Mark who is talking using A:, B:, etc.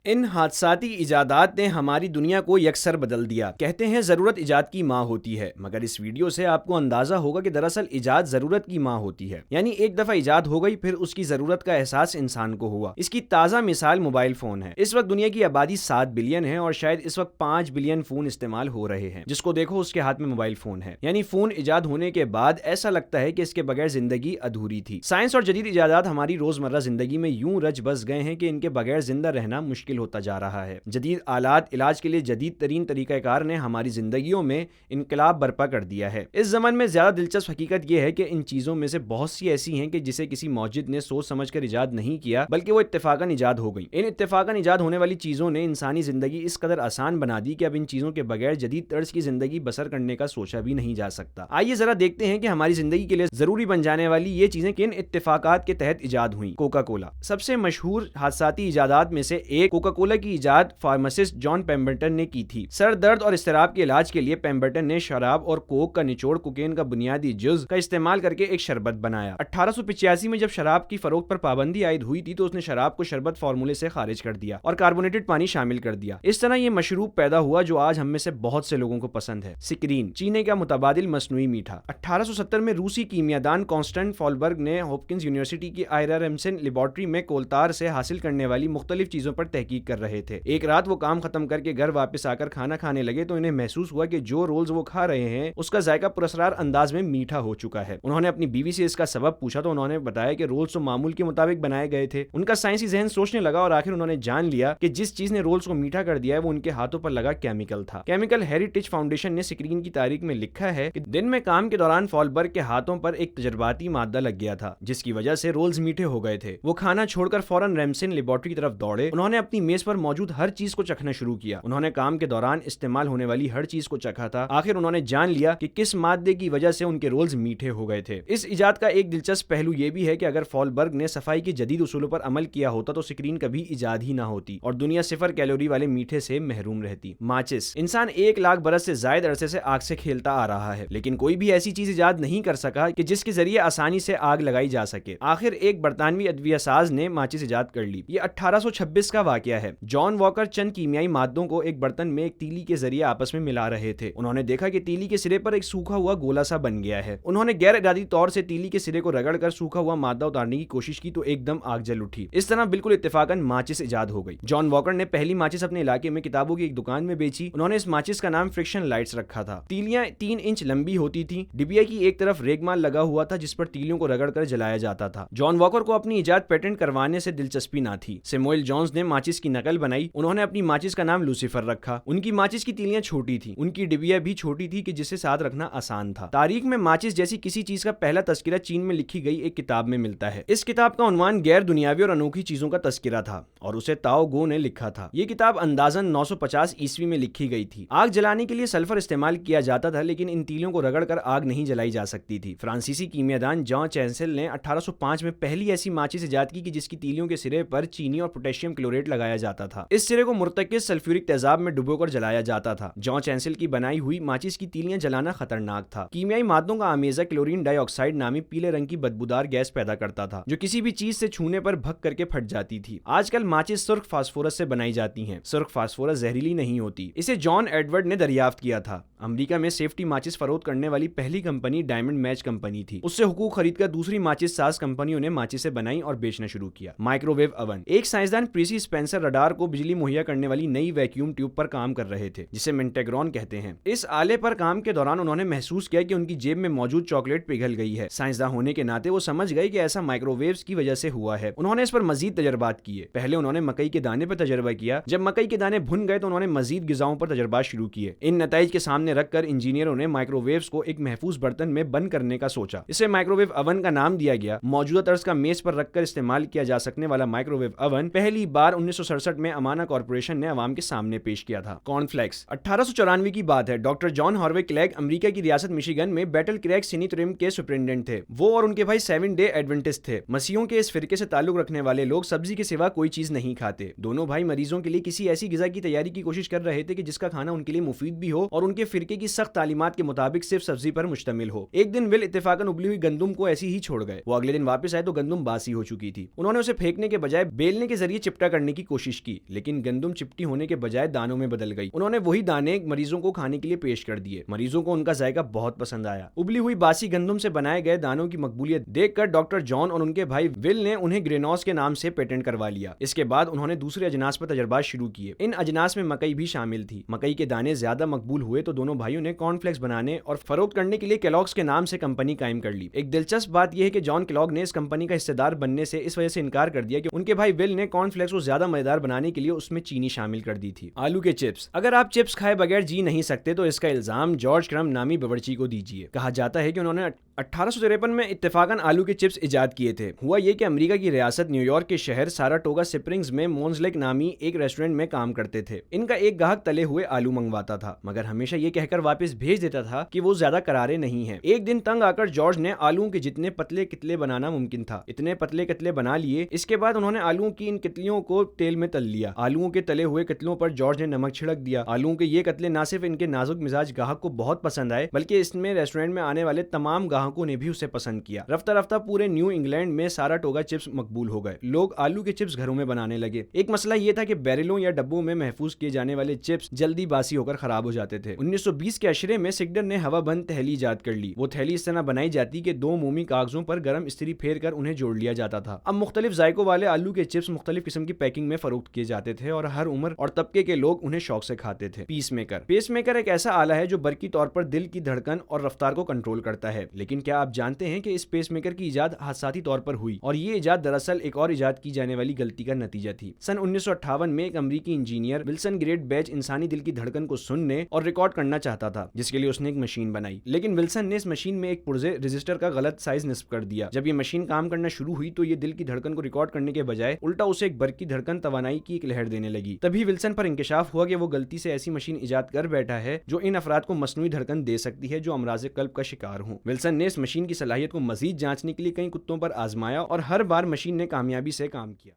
A: इन हादसाती इजादात ने हमारी दुनिया को यकसर बदल दिया। कहते हैं ज़रूरत इजाद की माँ होती है, मगर इस वीडियो से आपको अंदाज़ा होगा कि दरअसल इजाद ज़रूरत की माँ होती है। यानी एक दफ़ा इजाद हो गई, फिर उसकी ज़रूरत का एहसास इंसान को हुआ। इसकी ताज़ा मिसाल मोबाइल फ़ोन है। इस वक्त दुनिया की आबादी 7 बिलियन है और शायद इस वक्त 5 बिलियन फ़ोन इस्तेमाल हो रहे हैं। जिसको देखो उसके हाथ में मोबाइल फ़ोन है। यानी फ़ोन इजाद होने के बाद ऐसा लगता है कि इसके बगैर ज़िंदगी अधूरी थी। साइंस और जदीद इजादात हमारी रोज़मर्रा ज़िंदगी में यूं रच बस गए हैं कि इनके बगैर जिंदा रहना मुश्किल होता जा रहा है। जदीद आलात, इलाज के लिए जदीद तरीन तरीक़ाकार ने हमारी जिंदगियों में इनकलाब बर्पा कर दिया है। इस ज़माने में ज़्यादा दिलचस्प हकीकत यह है कि इन चीज़ों में से बहुत सी ऐसी हैं कि जिसे किसी मौजिद ने सोच समझ कर ईजाद नहीं किया, बल्कि वो इत्तेफाकन ईजाद हो गई। इन इत्तेफाकन ईजाद होने वाली चीज़ों ने इंसानी ज़िंदगी इस कदर आसान बना दी कि अब इन चीज़ों के बगैर जदीद तर्ज की ज़िंदगी बसर करने का सोचा भी नहीं जा सकता। आइए ज़रा देखते हैं कि हमारी ज़िंदगी के लिए ज़रूरी बन जाने वाली ये चीज़ें किन इत्तेफाकात के तहत ईजाद हुई। कोका कोला सबसे मशहूर हादसाती इजादात में से एक कोका कोला की ईजाद फार्मासिस्ट जॉन पेम्बरटन ने की थी। सर दर्द और इस्तिराब के इलाज के लिए पेम्बरटन ने शराब और कोक का निचोड़ कोकेन का बुनियादी जुज का इस्तेमाल करके एक शरबत बनाया। 1885 में जब शराब की फरोख्त पर पाबंदी आयद हुई थी तो उसने शराब को शरबत फार्मूले से खारिज कर दिया और कार्बोनेटेड पानी शामिल कर दिया। इस तरह यह मशरूब पैदा हुआ जो आज हम में से बहुत से लोगों को पसंद है, सिक्रीन, चीनी का मुतबादिल मसनूई मीठा। 1870 में रूसी कीमियादान कॉन्स्टेंट फॉलबर्ग ने हॉपकिंस यूनिवर्सिटी की आयरा रेमसन लेबोरेटरी में कोलतार से हासिल करने वाली मुख्तलिफ चीजों पर तहकीक कर रहे थे। एक रात वो काम खत्म करके घर वापस आकर खाना खाने लगे तो इन्हें महसूस हुआ कि जो रोल्स वो खा रहे हैं उसका जायका पुरस्कार अंदाज में मीठा हो चुका है। उन्होंने अपनी बीवी से इसका सबब पूछा तो उन्होंने बताया कि रोल्स तो मामूल के मुताबिक बनाए गए थे। उनका साइंसी जहन सोचने लगा और आखिर उन्होंने जान लिया कि जिस चीज ने रोल्स को मीठा कर दिया है वो उनके हाथों पर लगा केमिकल था। केमिकल हेरिटेज फाउंडेशन ने स्क्रीन की तारीख में लिखा है कि दिन में काम के दौरान फॉलबर्ग के हाथों पर एक तजर्बाती मादा लग गया था जिसकी वजह से रोल्स मीठे हो गए थे। वो खाना छोड़कर फौरन रेमसन लेबोरेटरी की तरफ दौड़े। उन्होंने अपनी मेज पर मौजूद हर चीज को चखना शुरू किया। उन्होंने काम के दौरान इस्तेमाल होने वाली हर चीज को चखा था। आखिर उन्होंने जान लिया कि किस मादे की वजह से उनके रोल्स मीठे हो गए थे। इस इजाद का एक दिलचस्प पहलू यह भी है कि अगर फॉलबर्ग ने सफाई के जदीद उसूलों पर अमल किया होता तो स्क्रीन कभी इजाद ही ना होती और दुनिया 0 कैलोरी वाले मीठे से महरूम रहती। माचिस इंसान 1 लाख बरस से जायद अरसे से आग से खेलता आ रहा है, लेकिन कोई भी ऐसी चीज इजाद नहीं कर सका कि जिसके जरिए आसानी से आग लगाई जा सके। आखिर एक बरतानवी अद्वियासाज ने माचिस इजाद कर ली। ये 1826 का वाकया है। जॉन वॉकर चंद कीमियाई मादों को एक बर्तन में एक तीली के जरिए आपस में मिला रहे थे। उन्होंने देखा कि तीली के सिरे पर एक सूखा हुआ गोला सा बन गया है। उन्होंने गैर इरादी तौर से तीली के सिरे को रगड़कर सूखा हुआ मादा उतारने की कोशिश की तो एकदम आग जल उठी। इस तरह बिल्कुल इत्तेफाकन माचिस इजाद हो गई। जॉन वॉकर ने पहली माचिस अपने इलाके में किताबों की एक दुकान में बेची। उन्होंने इस माचिस का नाम फ्रिक्शन लाइट्स रखा था। तीलियां 3 इंच लंबी होती थी। डिबिया की एक तरफ रेगमाल लगा हुआ था जिस पर तीलियों को रगड़कर जलाया जाता था। जॉन वॉकर को अपनी इजाद पेटेंट करवाने से दिलचस्पी ना थी। सैमुअल जोन्स ने माचिस की नकल बनाई। उन्होंने अपनी माचिस का नाम लूसीफर रखा। उनकी माचिस की तीलियां छोटी थी। उनकी डिबिया भी छोटी थी कि जिसे साथ रखना आसान था। तारीख में माचिस जैसी किसी चीज का पहला तस्किरा चीन में लिखी गई एक किताब में मिलता है। इस किताब का उन्वान गैर दुनियावी और अनोखी चीजों का तस्किरा था और उसे ताओ गो ने लिखा था। यह किताब अंदाजन 950 ईस्वी में लिखी गई थी। आग जलाने के लिए सल्फर इस्तेमाल किया जाता था, लेकिन इन तीलियों को रगड़कर आग नहीं जलाई जा सकती थी। फ्रांसीसी कीमियादान जॉन चैंसेल ने 1805 में पहली ऐसी माचिस इजाद की जिसकी तीलियों के सिरे पर चीनी और पोटेशियम क्लोरेट लगाया जाता था। इस सिरे को मुर्तकिज सल्फ्यूरिक तेजाब में डुबोकर जलाया जाता था। जॉन चैंसेल की बनाई हुई माचिस की तीलियां जलाना खतरनाक था। कीमियाई मादों का आमेजा क्लोरीन डाइऑक्साइड नामी पीले रंग की बदबूदार गैस पैदा करता था जो किसी भी चीज से छूने पर भग करके फट जाती थी। आजकल माचिस सुर्ख फास्फोरस से बनाई जाती हैं। सुर्ख फास्फोरस जहरीली नहीं होती। इसे जॉन एडवर्ड ने दरियाफ्त किया था। अमेरिका में सेफ्टी माचिस फरोख्त करने वाली पहली कंपनी डायमंड मैच कंपनी थी। उससे हुकूक खरीदकर दूसरी माचिस साज कंपनियों ने माचिसें बनाई और बेचना शुरू किया। माइक्रोवेव ओवन एक साइंसदान प्रीसी स्पेंसर रडार को बिजली मुहैया करने वाली नई वैक्यूम ट्यूब पर काम कर रहे थे जिसे मिंटेग्रॉन कहते हैं। इस आले पर काम के दौरान उन्होंने महसूस किया कि उनकी जेब में मौजूद चॉकलेट पिघल गई है। साइंसदान होने के नाते वो समझ गए कि ऐसा माइक्रोवेव्स की वजह से हुआ है। उन्होंने इस पर मजीद तजर्बात किए। पहले उन्होंने मकई के दाने पर तजर्बा किया। जब मकई के दाने भुन गए तो उन्होंने मजीद गिजाओं पर तजर्बात शुरू किए। इन नताइज के सामने रखकर इंजीनियरों ने माइक्रोवेव्स को एक महफूज बर्तन में बंद करने का सोचा। इसे माइक्रोवेव ओवन का नाम दिया गया। मौजूदा तर्ज का मेज पर रखकर इस्तेमाल किया जा सकने वाला माइक्रोवेव ओवन पहली बार 1967 में अमाना कॉर्पोरेशन ने अवाम के सामने पेश किया था। कॉर्नफ्लेक्स 1894 की बात है। डॉक्टर जॉन हार्वे क्लैग अमेरिका की रियासत मिशिगन में बैटल क्रैक सिनिथरिम के सुपरिटेंडेंट थे। वो और उनके भाई 7 डे एडवेंटिस्ट थे। मसीहों के इस फिरके से ताल्लुक रखने वाले लोग सब्जी के सिवा कोई चीज नहीं खाते। दोनों भाई मरीजों के लिए किसी ऐसी गिजा की तैयारी की कोशिश कर रहे थे कि जिसका खाना उनके लिए मुफीद भी हो और उनके फिरके की सख्त तालीमात के मुताबिक सिर्फ सब्जी पर मुश्तमिल हो। एक दिन विल इत्तेफाकन उबली हुई गंदुम को ऐसी ही छोड़ गए। वो अगले दिन वापस आए तो गंदुम बासी हो चुकी थी। उन्होंने उसे फेंकने के बजाय बेलने के जरिए चिपटा करने की कोशिश की, लेकिन गंदम चिपटी होने के बजाय दानों में बदल गई। उन्होंने वही दाने मरीजों को खाने के लिए पेश कर दिए। मरीजों को उनका जायका बहुत पसंद आया। उबली हुई बासी गंदम से बनाए गए दानों की मकबूलियत देखकर डॉक्टर जॉन और उनके भाई विल ने उन्हें ग्रेनॉस के नाम से पेटेंट करवा लिया। इसके बाद उन्होंने दूसरे अजनास पर तजर्बात शुरू किए। इन अजनास में मकई भी शामिल थी। मकई के दाने ज्यादा मकबूल हुए तो दोनों भाइयों ने कॉर्नफ्लेक्स बनाने और फरोख्त करने के लिए केलॉग्स के नाम से कंपनी कायम कर ली। एक दिलचस्प बात यह है कि जॉन केलॉग ने इस कंपनी का हिस्सेदार बनने से इस वजह से इनकार कर दिया कि उनके भाई विल ने कॉर्नफ्लेक्स को ज्यादा मजेदार बनाने के लिए उसमें चीनी शामिल कर दी थी। आलू के चिप्स। अगर आप चिप्स खाए बगैर जी नहीं सकते तो इसका इल्जाम जॉर्ज क्रम नामी बावर्ची को दीजिए। कहा जाता है कि उन्होंने 1853 में इत्तेफाकन आलू के चिप्स इजाद किए थे। हुआ ये कि अमेरिका की रियासत न्यूयॉर्क के शहर साराटोगा स्प्रिंग्स में मोन्सलेक नामी एक रेस्टोरेंट में काम करते थे। इनका एक ग्राहक तले हुए आलू मंगवाता था, मगर हमेशा ये कहकर वापस भेज देता था कि वो ज्यादा करारे नहीं हैं। एक दिन तंग आकर जॉर्ज ने आलूओं के जितने पतले कितले बनाना मुमकिन था इतने पतले कितले बना लिए। इसके बाद उन्होंने आलूओं की इन कितलियों को तेल में तल लिया। आलूओं के तले हुए कितलों पर जॉर्ज ने नमक छिड़क दिया। आलूओं के ये कतले न सिर्फ इनके नाजुक मिजाज ग्राहक को बहुत पसंद आए, बल्कि इसमें रेस्टोरेंट में आने वाले तमाम ग्राहकों ने भी उसे पसंद किया। रफ्ता रफ्ता पूरे न्यू इंग्लैंड में साराटोगा चिप्स मकबूल हो गए। लोग आलू के चिप्स घरों में बनाने लगे। एक मसला यह था कि बैरलों या डब्बों में महफूज किए जाने वाले चिप्स जल्दी बासी होकर खराब हो जाते थे। 1920 के अशरे में सिगडर ने हवाबंद थैली इजाद कर ली। वो थैली इस तरह बनाई जाती कि दो मोमी कागजों पर गर्म इस्त्री फेर कर उन्हें जोड़ लिया जाता था। अब मुख्तलिफ जायकों वाले आलू के चिप्स मुख्तलिफ किस्म की पैकिंग में फरोख्त किए जाते थे और हर उम्र और तबके के लोग उन्हें शौक से खाते थे। पेसमेकर एक ऐसा आला है जो बरकी तौर पर दिल की धड़कन और रफ्तार को कंट्रोल करता है। लेकिन क्या आप जानते हैं कि इस पेसमेकर की इजाद हादसाती तौर पर हुई और ये इजाद दरअसल एक और इजाद की जाने वाली गलती का नतीजा थी। सन 1958 में एक अमेरिकी इंजीनियर विल्सन ग्रेट बैच इंसानी दिल की धड़कन को सुनने और रिकॉर्ड करना चाहता था, जिसके लिए उसने एक मशीन बनाई। लेकिन विल्सन ने इस मशीन में एक पुर्जे रजिस्टर का गलत साइज निस्ब कर दिया। जब ये मशीन काम करना शुरू हुई तो ये दिल की धड़कन को रिकॉर्ड करने के बजाय उल्टा उसे एक बरकी धड़कन तवानाई की एक लहर देने लगी। तभी विल्सन पर इंकशाफ हुआ कि वो गलती से ऐसी मशीन इजाद कर बैठा है जो इन अफराद को मसनूई धड़कन दे सकती है जो अमराज कल्ब का शिकार हों। विल्सन ने इस मशीन की सलाहियत को मजीद जांचने के लिए कई कुत्तों पर आजमाया और हर बार मशीन ने कामयाबी से काम किया।